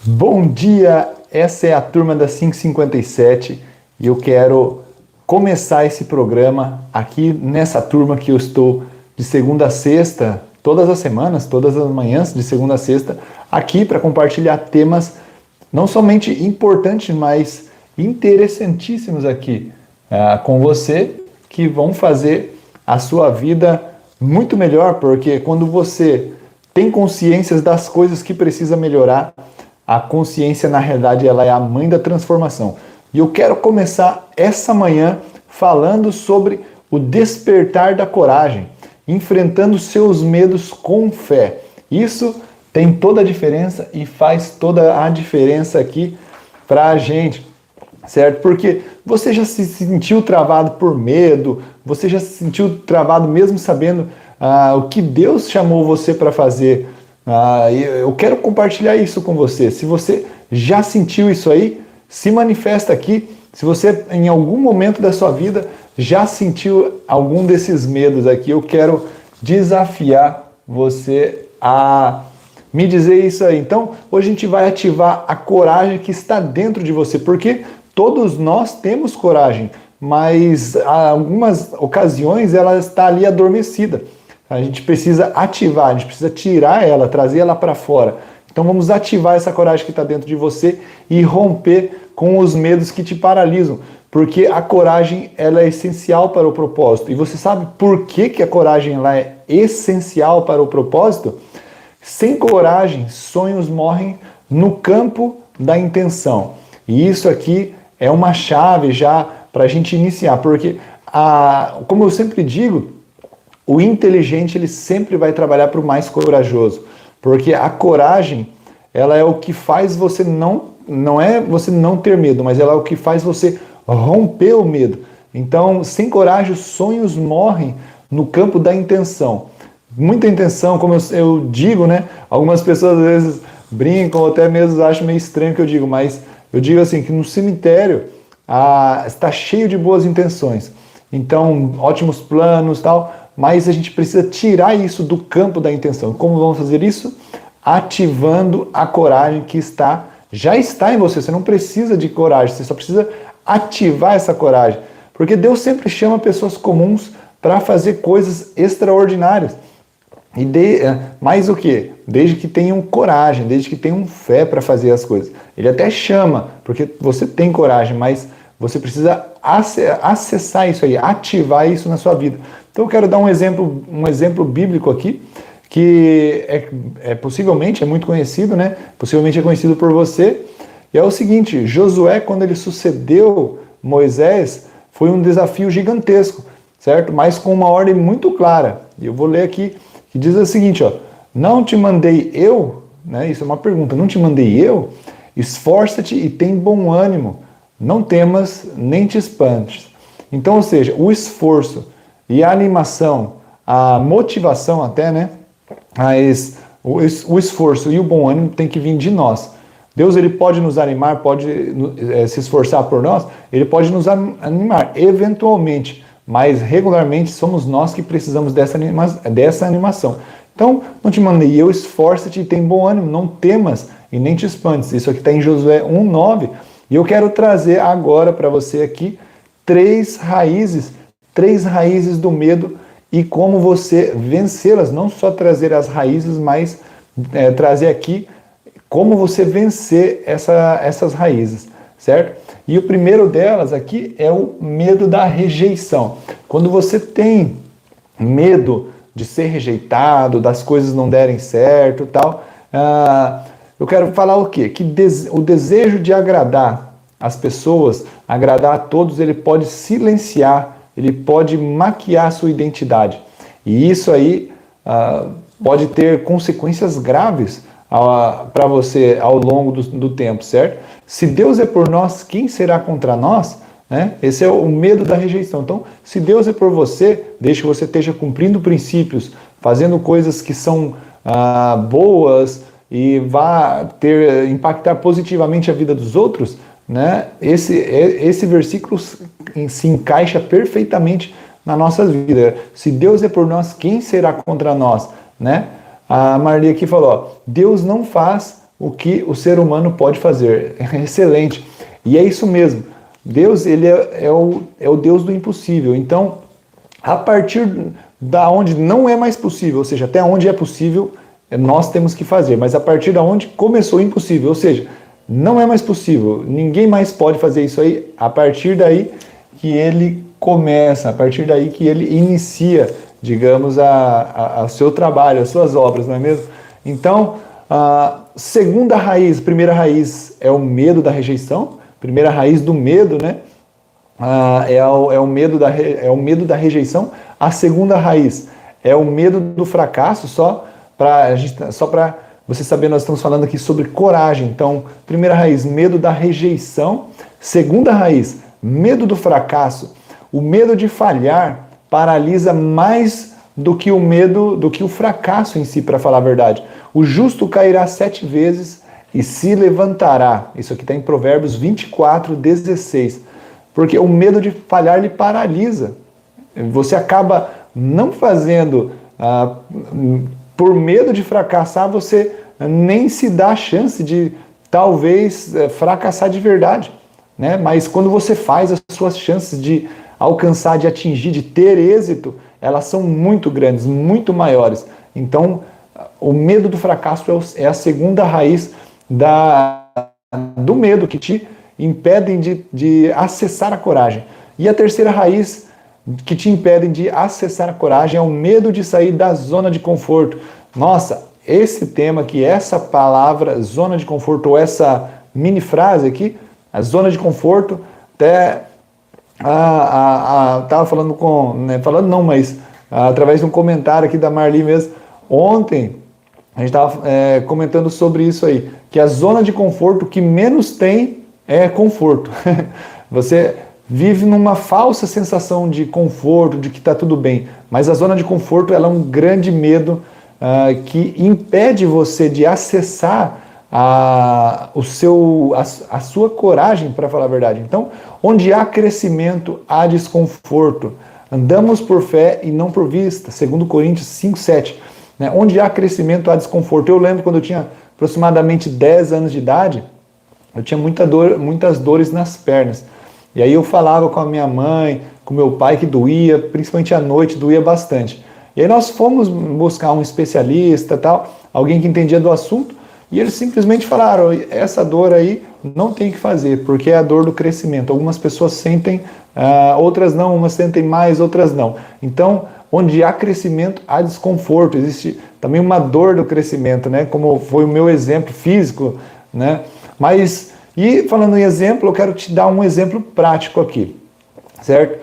Bom dia, essa é a turma da 557 e eu quero começar esse programa aqui nessa turma que eu estou de segunda a sexta, todas as semanas, todas as manhãs, de segunda a sexta, aqui para compartilhar temas não somente importantes, mas interessantíssimos aqui com você, que vão fazer a sua vida muito melhor, porque quando você tem consciências das coisas que precisa melhorar, a consciência, na realidade, ela é a mãe da transformação. E eu quero começar essa manhã falando sobre o despertar da coragem, enfrentando seus medos com fé. Isso tem toda a diferença e faz toda a diferença aqui para a gente, certo? Porque você já se sentiu travado por medo, você já se sentiu travado mesmo sabendo o que Deus chamou você para fazer. Eu quero compartilhar isso com você. Se você já sentiu isso aí, se manifesta aqui. Se você, em algum momento da sua vida, já sentiu algum desses medos aqui, eu quero desafiar você a me dizer isso aí. Então, hoje a gente vai ativar a coragem que está dentro de você, porque todos nós temos coragem, mas em algumas ocasiões ela está ali adormecida. A gente precisa ativar, a gente precisa tirar ela, trazer ela para fora. Então vamos ativar essa coragem que está dentro de você e romper com os medos que te paralisam. Porque a coragem ela é essencial para o propósito. E você sabe por que a coragem ela é essencial para o propósito? Sem coragem, sonhos morrem no campo da intenção. E isso aqui é uma chave já para a gente iniciar. Porque, como eu sempre digo, o inteligente ele sempre vai trabalhar para o mais corajoso, porque a coragem ela é o que faz você não é você não ter medo, mas ela é o que faz você romper o medo. Então, sem coragem, os sonhos morrem no campo da intenção. Muita intenção, como eu digo, né? Algumas pessoas às vezes brincam, ou até mesmo acham meio estranho que eu digo, mas eu digo assim que no cemitério está cheio de boas intenções. Então, ótimos planos, tal. Mas a gente precisa tirar isso do campo da intenção. Como vamos fazer isso? Ativando a coragem que já está em você. Você não precisa de coragem, você só precisa ativar essa coragem. Porque Deus sempre chama pessoas comuns para fazer coisas extraordinárias. E mais o que? Desde que tenham coragem, desde que tenham fé para fazer as coisas. Ele até chama, porque você tem coragem, mas você precisa acessar isso aí, ativar isso na sua vida. Então eu quero dar um exemplo bíblico aqui, que possivelmente é muito conhecido, né? Possivelmente é conhecido por você. E é o seguinte, Josué, quando ele sucedeu Moisés, foi um desafio gigantesco, certo? Mas com uma ordem muito clara. E eu vou ler aqui, que diz o seguinte, ó, não te mandei eu, né? Isso é uma pergunta, não te mandei eu? Esforça-te e tem bom ânimo, não temas nem te espantes. Então, ou seja, o esforço e a animação, a motivação até, né? Mas o esforço e o bom ânimo tem que vir de nós. Deus ele pode nos animar, pode se esforçar por nós, ele pode nos animar, eventualmente, mas regularmente somos nós que precisamos dessa animação. Então, não te mandei eu, esforça-te e tem bom ânimo, não temas e nem te espantes. Isso aqui está em Josué 1:9. E eu quero trazer agora para você aqui três raízes do medo e como você vencê-las. Não só trazer as raízes, mas trazer aqui como você vencer essas raízes, certo? E o primeiro delas aqui é o medo da rejeição. Quando você tem medo de ser rejeitado, das coisas não derem certo e tal, eu quero falar o quê? Que o desejo de agradar as pessoas, agradar a todos, ele pode silenciar, ele pode maquiar a sua identidade. E isso aí pode ter consequências graves para você ao longo do tempo, certo? Se Deus é por nós, quem será contra nós? Né? Esse é o medo da rejeição. Então, se Deus é por você, desde que você esteja cumprindo princípios, fazendo coisas que são boas e vá impactar positivamente a vida dos outros, né? Esse versículo se encaixa perfeitamente na nossa vida. Se Deus é por nós, quem será contra nós? Né? A Marli aqui falou, ó, Deus não faz o que o ser humano pode fazer. Excelente. E é isso mesmo. Deus, ele é o Deus do impossível. Então, a partir da onde não é mais possível, ou seja, até onde é possível, nós temos que fazer. Mas a partir da onde começou o impossível, ou seja, não é mais possível, ninguém mais pode fazer isso aí, a partir daí que ele começa, a partir daí que ele inicia, digamos, o seu trabalho, as suas obras, não é mesmo? Então, a segunda raiz, primeira raiz é o medo da rejeição, primeira raiz do medo, né? É o medo da rejeição. A segunda raiz é o medo do fracasso, só para você saber, nós estamos falando aqui sobre coragem. Então, primeira raiz, medo da rejeição. Segunda raiz, medo do fracasso. O medo de falhar paralisa mais do que o fracasso em si, para falar a verdade. O justo cairá 7 vezes e se levantará. Isso aqui está em Provérbios 24:16. Porque o medo de falhar lhe paralisa. Você acaba não fazendo, por medo de fracassar, você nem se dá a chance de talvez fracassar de verdade, né? Mas quando você faz, as suas chances de alcançar, de atingir, de ter êxito, elas são muito grandes, muito maiores. Então, o medo do fracasso é a segunda raiz do medo que te impedem de acessar a coragem. E a terceira raiz que te impedem de acessar a coragem é o medo de sair da zona de conforto. Nossa, esse tema aqui, essa palavra, zona de conforto, ou essa mini frase aqui, a zona de conforto, até estava falando mas através de um comentário aqui da Marli mesmo, ontem a gente estava comentando sobre isso aí, que a zona de conforto que menos tem é conforto. Você vive numa falsa sensação de conforto, de que está tudo bem, mas a zona de conforto ela é um grande medo que impede você de acessar a sua coragem, para falar a verdade. Então, onde há crescimento, há desconforto. Andamos por fé e não por vista, segundo Coríntios 5:7. Né? Onde há crescimento, há desconforto. Eu lembro quando eu tinha aproximadamente 10 anos de idade, eu tinha muitas dores nas pernas. E aí eu falava com a minha mãe, com meu pai, que doía, principalmente à noite, doía bastante. E aí nós fomos buscar um especialista, tal, alguém que entendia do assunto, e eles simplesmente falaram, essa dor aí não tem que fazer, porque é a dor do crescimento. Algumas pessoas sentem, outras não, umas sentem mais, outras não. Então, onde há crescimento, há desconforto. Existe também uma dor do crescimento, né? Como foi o meu exemplo físico, né? Mas, e falando em exemplo, eu quero te dar um exemplo prático aqui, certo?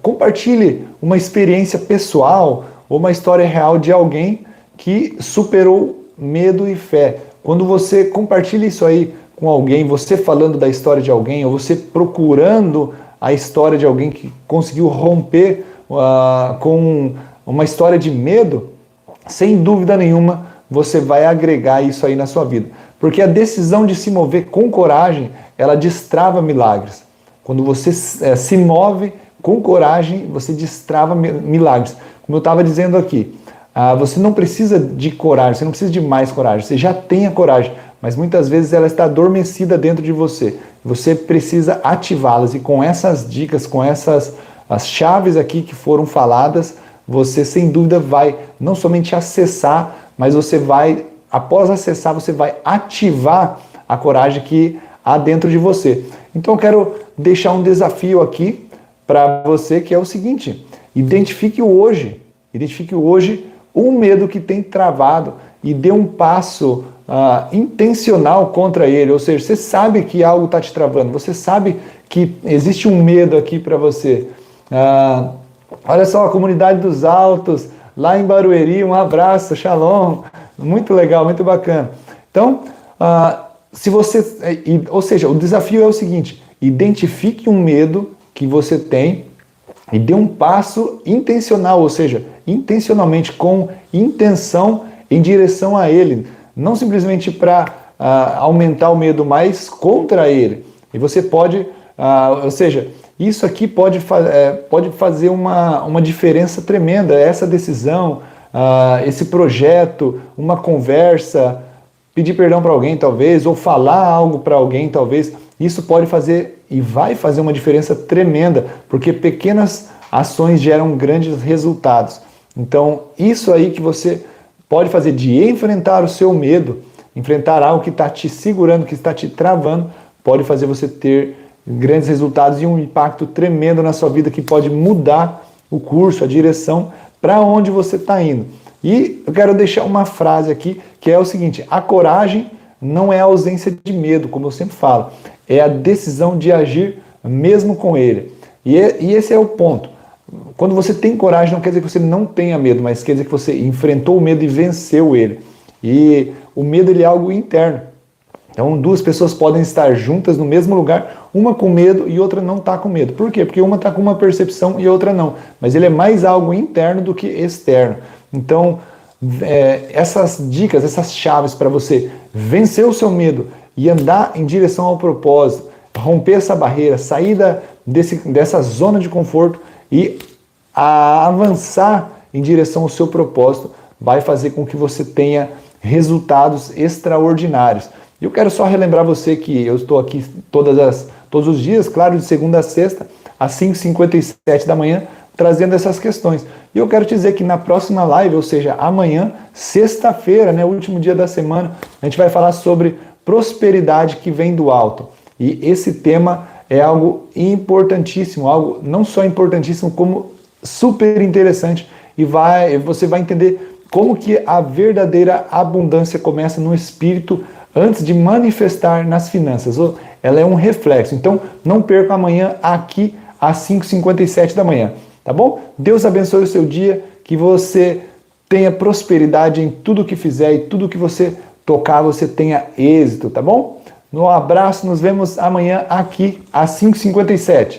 Compartilhe uma experiência pessoal ou uma história real de alguém que superou medo e fé. Quando você compartilha isso aí com alguém, você falando da história de alguém, ou você procurando a história de alguém que conseguiu romper com uma história de medo, sem dúvida nenhuma, você vai agregar isso aí na sua vida. Porque a decisão de se mover com coragem, ela destrava milagres. Quando você se move com coragem, você destrava milagres. Como eu estava dizendo aqui, você não precisa de coragem, você não precisa de mais coragem, você já tem a coragem, mas muitas vezes ela está adormecida dentro de você. Você precisa ativá-las e com essas dicas, com as chaves aqui que foram faladas, você sem dúvida vai não somente acessar, mas você vai, após acessar, você vai ativar a coragem que há dentro de você. Então eu quero deixar um desafio aqui para você, que é o seguinte: identifique hoje o medo que tem travado e dê um passo intencional contra ele. Ou seja, você sabe que algo está te travando, você sabe que existe um medo aqui para você. Olha só, a comunidade dos Altos, lá em Barueri, um abraço, shalom, muito legal, muito bacana. Então, ou seja, o desafio é o seguinte: identifique um medo que você tem e dê um passo intencional, ou seja, intencionalmente, com intenção em direção a ele, não simplesmente para aumentar o medo, mas contra ele. E você pode, ou seja, isso aqui pode fazer uma diferença tremenda, essa decisão, esse projeto, uma conversa, pedir perdão para alguém, talvez, ou falar algo para alguém, talvez. Isso pode fazer e vai fazer uma diferença tremenda, porque pequenas ações geram grandes resultados. Então, isso aí que você pode fazer de enfrentar o seu medo, enfrentar algo que está te segurando, que está te travando, pode fazer você ter grandes resultados e um impacto tremendo na sua vida que pode mudar o curso, a direção para onde você está indo. E eu quero deixar uma frase aqui que é o seguinte: a coragem não é a ausência de medo, como eu sempre falo, é a decisão de agir mesmo com ele. E esse é o ponto. Quando você tem coragem, não quer dizer que você não tenha medo, mas quer dizer que você enfrentou o medo e venceu ele. E o medo ele é algo interno. Então, duas pessoas podem estar juntas no mesmo lugar, uma com medo e outra não está com medo. Por quê? Porque uma está com uma percepção e a outra não. Mas ele é mais algo interno do que externo. Então, essas dicas, essas chaves para você vencer o seu medo e andar em direção ao propósito, romper essa barreira, sair dessa zona de conforto e avançar em direção ao seu propósito, vai fazer com que você tenha resultados extraordinários. Eu quero só relembrar você que eu estou aqui todos os dias, claro, de segunda a sexta, às 5h57 da manhã, trazendo essas questões. E eu quero te dizer que na próxima live, ou seja, amanhã, sexta-feira, né, último dia da semana, a gente vai falar sobre prosperidade que vem do alto. E esse tema é algo importantíssimo, algo não só importantíssimo, como super interessante. E você vai entender como que a verdadeira abundância começa no espírito antes de manifestar nas finanças. Ela é um reflexo. Então, não perca amanhã aqui às 5h57 da manhã. Tá bom? Deus abençoe o seu dia, que você tenha prosperidade em tudo que fizer e tudo que você tocar, você tenha êxito, tá bom? Um abraço, nos vemos amanhã aqui às 5h57.